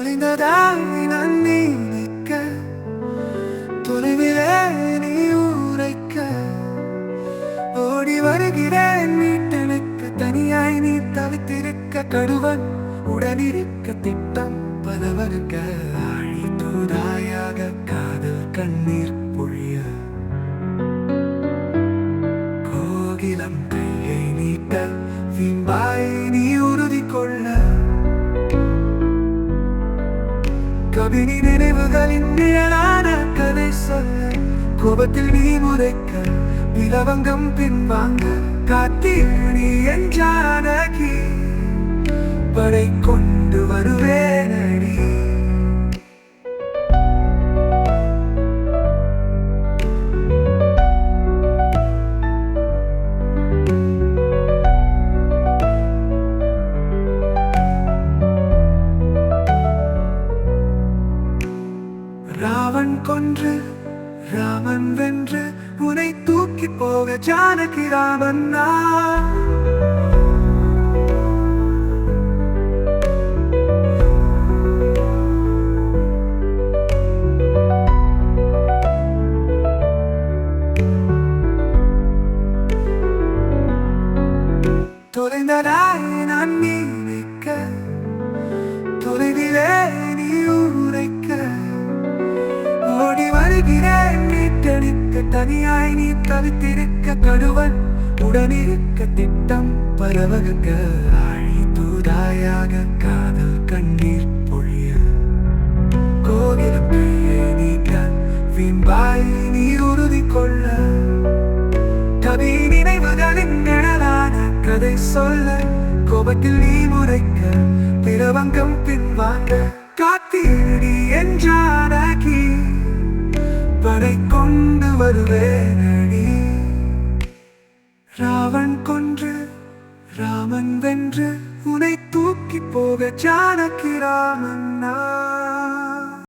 தொலைந்ததாய் நான் நினைக்க, தொலைவிலே நீ உரைக்க, ஓடி வருகிறேன் மீட்டெடுக்க, தனியாய் நீ தவித்திருக்க, கடுவன் உடனிருக்க, திட்டம் பல வகுக்க, ஆழி தூதாயாக காதல் கண்ணீர் பொழிய, கோகிலம் கையை நீட்ட, வீம்பாய் நீ உறுதி கொள்ள, கவினி நினைவுகளின் நிழலான கதை சொல்ல, கோபத்தில் நீ முறைக்க, விலவங்கம் பின்வாங்க, காத்தீணி என் ஜானகி, படை கொண்டு வருவேனடி. ராவன் கொன்று ராமன் வென்று உனை தூக்கி போக ஜானகி ராமன் நான். தொலைந்ததாய் நான் நினைக்க, தொலைவிலே நீ உரைக்க, ஓடி வருகிறேன் மீட்டெடுக்க, தனியாய் நீ தவித்திருக்க, கடுவன் உடனிருக்க, திட்டம் பல வகுக்க, ஆழி தூதாயாக காதல் கண்ணீர் பொழிய, கோகிலம் கையை நீட்ட, வீம்பாய் நீ உறுதி கொள்ள, கவி நினைவுகளின் நிழலான கதை சொல்ல, கோபத்தில் நீ முறைக்க, பிரபங்கம் பின்வாங்க, காத்தீடி என் ஜானகி, படை கொண்டு வருவேனடி. ராவன் கொன்று ராமன் வென்று உனை தூக்கி போக ஜானகி ராமன் நான்.